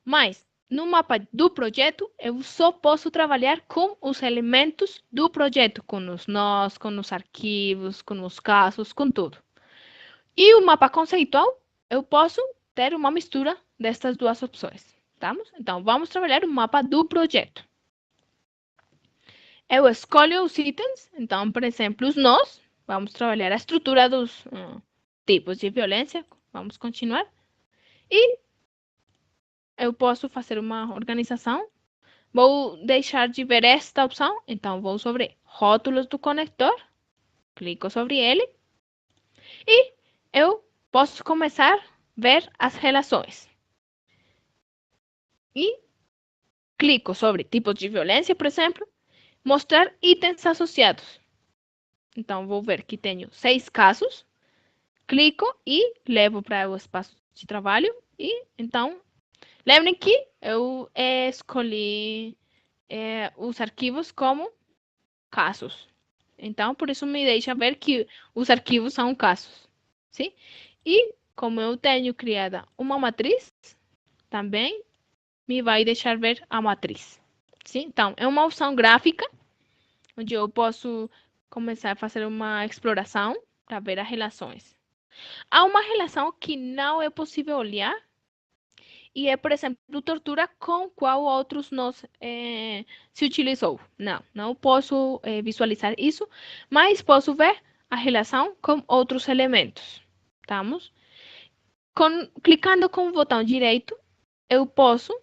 Mas, no mapa do projeto, eu só posso trabalhar com os elementos do projeto, com os nós, com os arquivos, com os casos, com tudo. E o mapa conceitual, eu posso ter uma mistura destas duas opções. Estamos? Então, vamos trabalhar o mapa do projeto. Eu escolho os itens. Então, por exemplo, os nós. Vamos trabalhar a estrutura dos tipos de violência. Vamos continuar. E eu posso fazer uma organização. Vou deixar de ver esta opção. Então, vou sobre rótulos do conector. Clico sobre ele. E eu posso começar a ver as relações. E clico sobre tipos de violência, por exemplo. Mostrar itens associados. Então, vou ver que tenho 6 casos. Clico e levo para o espaço de trabalho. E, então, lembrem que eu escolhi os arquivos como casos. Então, por isso me deixa ver que os arquivos são casos. Sim? E, como eu tenho criada uma matriz, também me vai deixar ver a matriz. Sim? Então, é uma opção gráfica, onde eu posso começar a fazer uma exploração para ver as relações. Há uma relação que não é possível olhar, e é, por exemplo, tortura com qual outros nós se utilizou. Não posso visualizar isso, mas posso ver a relação com outros elementos. Estamos? Clicando com o botão direito, eu posso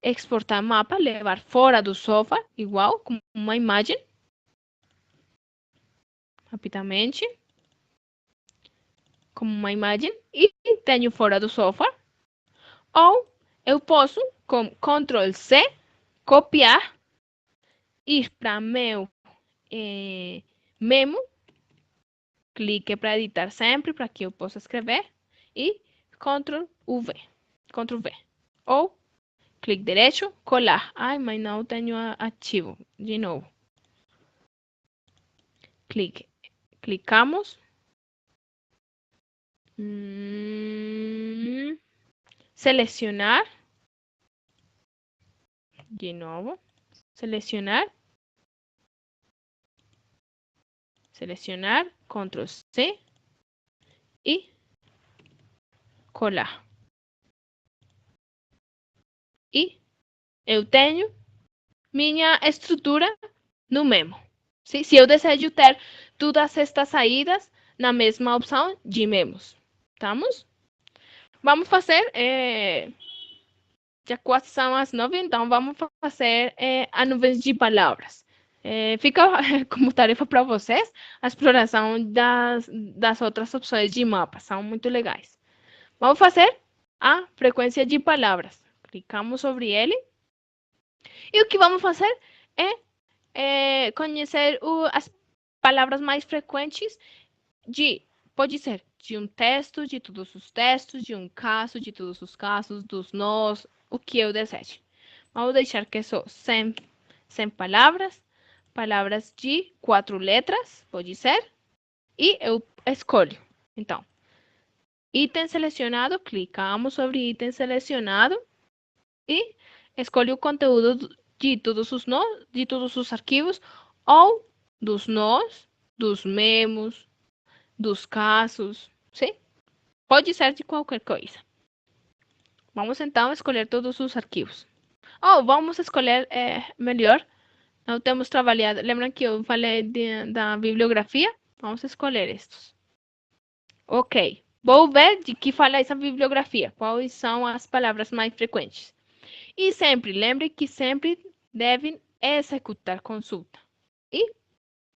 exportar mapa, levar fora do software, igual, com uma imagem. Rapidamente. Como uma imagem. E tenho fora do software. Ou eu posso, com Ctrl C, copiar, ir para meu memo, clique para editar sempre, para que eu possa escrever, e Ctrl V. Ctrl V. Ou clique direito, colar. Ai, mas não tenho ativo. De novo. Clicamos. Selecionar. De novo. Selecionar. Selecionar. Ctrl C. E colar. E eu tenho minha estrutura no memo. Sim? Se eu desejo ter todas estas saídas na mesma opção de memos. Estamos? Vamos fazer, já quase são as 9, então vamos fazer a nuvem de palavras. Fica como tarefa para vocês a exploração das outras opções de mapa, são muito legais. Vamos fazer a frequência de palavras. Clicamos sobre ele. E o que vamos fazer é conhecer as palavras mais frequentes pode ser de um texto, de todos os textos, de um caso, de todos os casos, dos nós, o que eu desejo. Vamos deixar que são 100 palavras, palavras de 4 letras, pode ser, e eu escolho. Então, item selecionado, clicamos sobre item selecionado e escolho o conteúdo de todos os arquivos ou dos nós, dos memos, dos casos, sim? Pode ser de qualquer coisa. Vamos então escolher todos os arquivos. Ou vamos escolher melhor. Não temos trabalhado. Lembram que eu falei da bibliografia? Vamos escolher estes. Ok. Vou ver de que fala essa bibliografia. Quais são as palavras mais frequentes. E sempre, lembre que sempre devem executar consulta. E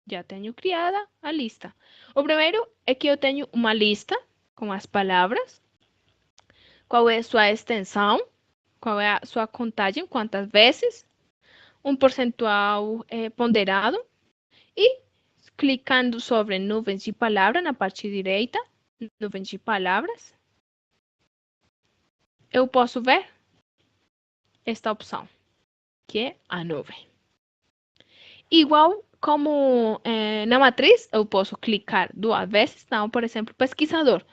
já tenho criada a lista. O primeiro é que eu tenho uma lista com as palavras. Qual é a sua extensão? Qual é a sua contagem? Quantas vezes? Um percentual ponderado. E clicando sobre nuvens de palavras na parte direita, nuvens de palavras, eu posso ver esta opção, que é a nuvem. Igual como na matriz, eu posso clicar 2 vezes. Então, por exemplo, pesquisador.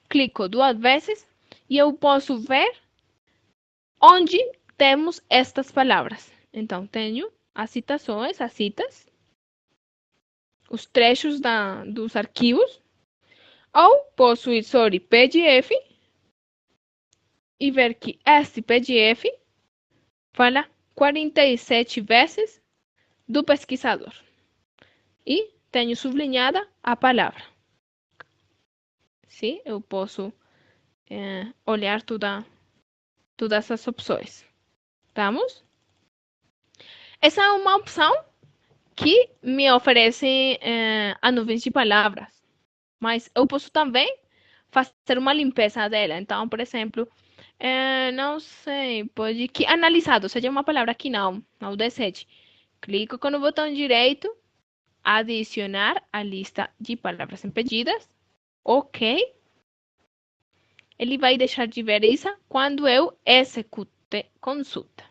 Clico 2 vezes e eu posso ver onde temos estas palavras. Então, tenho as citações, as citas, os trechos dos arquivos, ou posso ir sobre PDF e ver que este PDF fala 47 vezes do pesquisador. E tenho sublinhada a palavra. Sim, eu posso olhar todas as opções. Vamos? Essa é uma opção que me oferece a nuvem de palavras. Mas eu posso também fazer uma limpeza dela. Então, por exemplo, não sei, pode que analisado seja uma palavra que não desede. Clico com o botão direito, adicionar à lista de palavras impedidas. Ok. Ele vai deixar de ver isso quando eu execute consulta.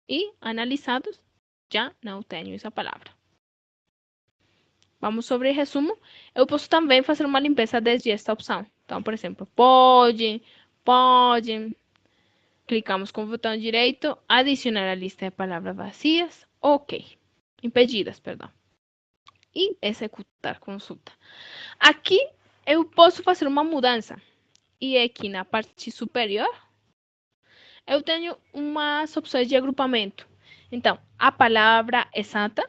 E analisados, já não tenho essa palavra. Vamos sobre resumo. Eu posso também fazer uma limpeza desde esta opção. Então, por exemplo, pode. Clicamos com o botão direito, adicionar a lista de palavras vazias. Ok. Impedidas, perdão. E executar consulta. Aqui eu posso fazer uma mudança. E aqui na parte superior, eu tenho umas opções de agrupamento. Então, a palavra exata,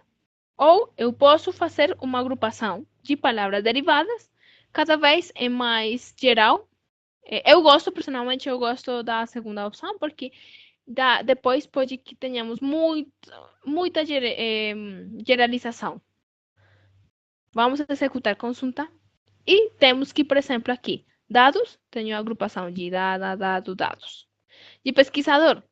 ou eu posso fazer uma agrupação de palavras derivadas, cada vez é mais geral. Personalmente, eu gosto da segunda opção, porque depois pode que tenhamos muita generalização. Vamos executar consulta. E temos que, por exemplo, aqui, dados, tenho a agrupação de dados. De pesquisador,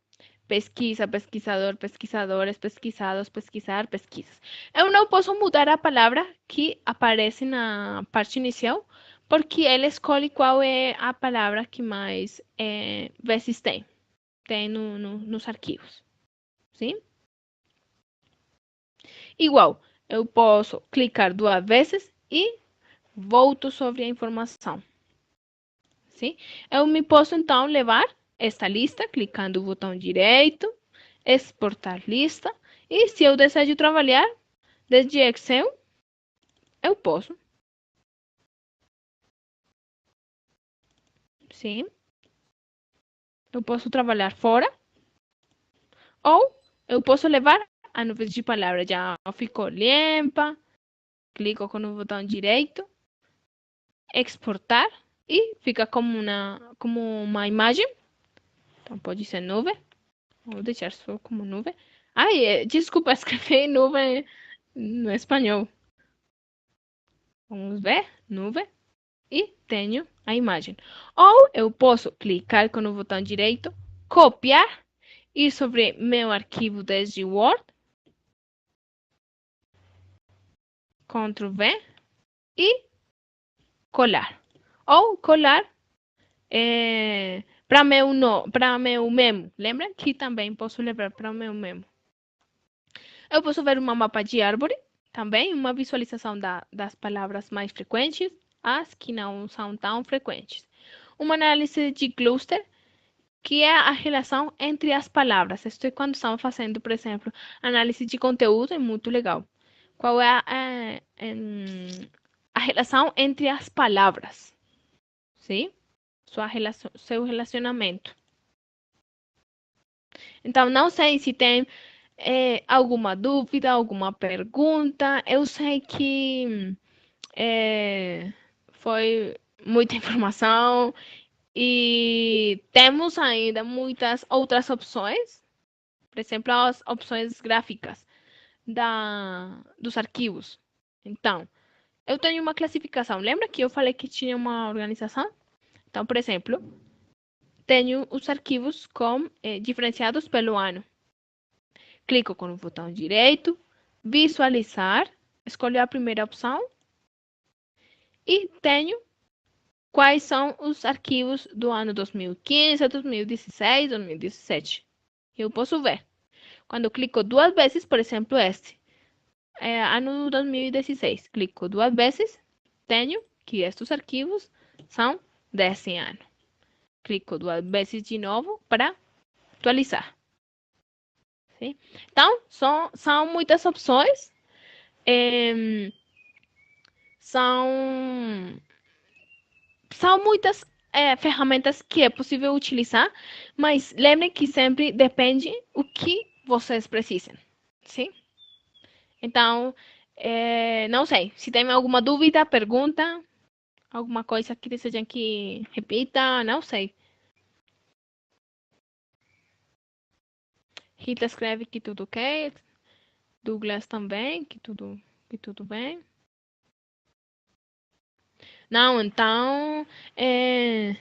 pesquisa, pesquisador, pesquisadores, pesquisados, pesquisar, pesquisas. Eu não posso mudar a palavra que aparece na parte inicial, porque ele escolhe qual é a palavra que mais vezes tem nos arquivos. Sim? Igual, eu posso clicar 2 vezes e volto sobre a informação. Sim? Eu me posso, então, levar esta lista, clicando no botão direito, exportar lista, e se eu desejo trabalhar desde Excel, eu posso. Sim. Eu posso trabalhar fora, ou eu posso levar a nuvem de palavras. Já ficou limpa, clico com o botão direito, exportar, e fica como uma imagem. Então, pode ser nuvem. Vou deixar só como nuvem. Ai, desculpa, escrevi nuvem no espanhol. Vamos ver, nuvem. E tenho a imagem. Ou eu posso clicar com o botão direito, copiar, ir sobre meu arquivo desde Word, Ctrl V e colar. Ou colar para meu memo. Lembra que também posso levar para o meu memo. Eu posso ver uma mapa de árvore, também uma visualização das palavras mais frequentes, as que não são tão frequentes. Uma análise de cluster, que é a relação entre as palavras. Isto é quando estamos fazendo, por exemplo, análise de conteúdo, é muito legal. Qual é a relação entre as palavras? Sim? Seu relacionamento. Então, não sei se tem alguma dúvida, alguma pergunta. Eu sei que foi muita informação e temos ainda muitas outras opções. Por exemplo, as opções gráficas dos arquivos. Então, eu tenho uma classificação. Lembra que eu falei que tinha uma organização? Então, por exemplo, tenho os arquivos diferenciados pelo ano. Clico com o botão direito, visualizar, escolho a primeira opção e tenho quais são os arquivos do ano 2015, 2016, 2017. Eu posso ver. Quando eu clico 2 vezes, por exemplo, ano 2016, clico 2 vezes, tenho que estes arquivos são desse ano. Clico 2 vezes de novo para atualizar. Sim? Então, são muitas opções. São, são muitas ferramentas que é possível utilizar, mas lembrem que sempre depende o que vocês precisam. Sim? Então, não sei. Se tem alguma dúvida, pergunta. Alguma coisa que desejam que repita, não sei. Rita escreve que tudo ok. Douglas também, que tudo bem. Não, então. É...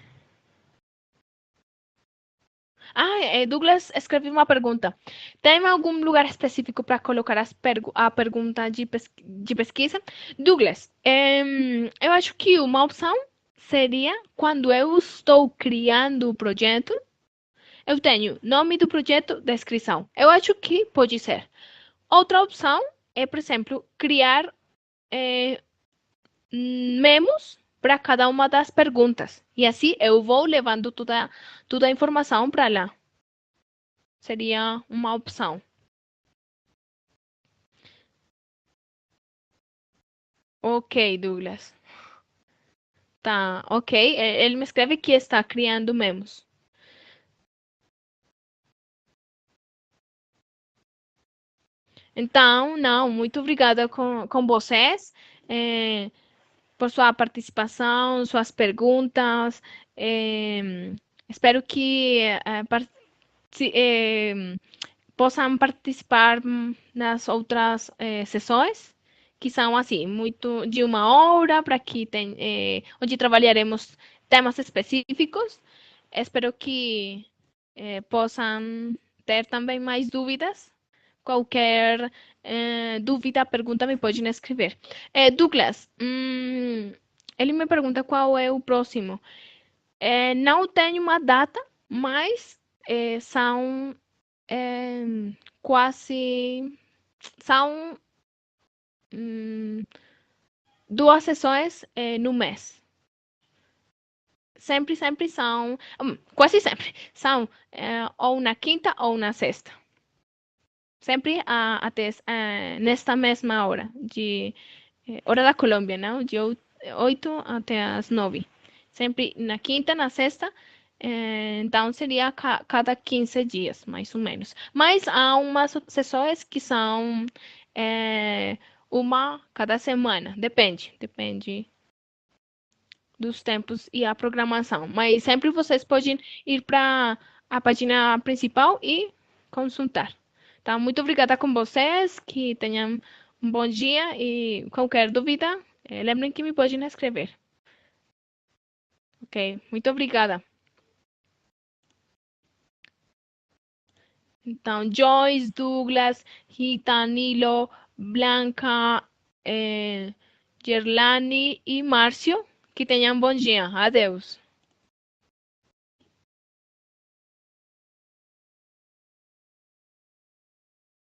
Douglas escreveu uma pergunta. Tem algum lugar específico para colocar a pergunta de pesquisa? Douglas, eu acho que uma opção seria quando eu estou criando o projeto, eu tenho nome do projeto, descrição. Eu acho que pode ser. Outra opção é, por exemplo, criar eh, memos para cada uma das perguntas. E assim eu vou levando toda a informação para lá. Seria uma opção. Ok, Douglas. Tá, ok. Ele me escreve que está criando memos. Então, não, muito obrigada com vocês por sua participação, suas perguntas. Espero que si- eh, possam participar nas outras sessões, que são assim, muito de uma hora, para que onde trabalharemos temas específicos. Espero que possam ter também mais dúvidas. Qualquer dúvida, pergunta, me podem escrever. Douglas, ele me pergunta qual é o próximo. Não tenho uma data, mas são é, quase são duas sessões no mês. Sempre são, quase sempre, são ou na quinta ou na sexta. Sempre até nesta mesma hora, hora da Colômbia, não? De 8 até as 9. Sempre na quinta, na sexta, então seria cada 15 dias, mais ou menos. Mas há umas sessões que são é, uma cada semana, depende dos tempos e a programação. Mas sempre vocês podem ir para a página principal e consultar. Tá? Muito obrigada com vocês, que tenham um bom dia e qualquer dúvida, lembrem que me podem escrever. Ok, muito obrigada. Então, Joyce, Douglas, Rita, Nilo, Blanca, Gerlani e Márcio, que tenham bom dia. Adeus.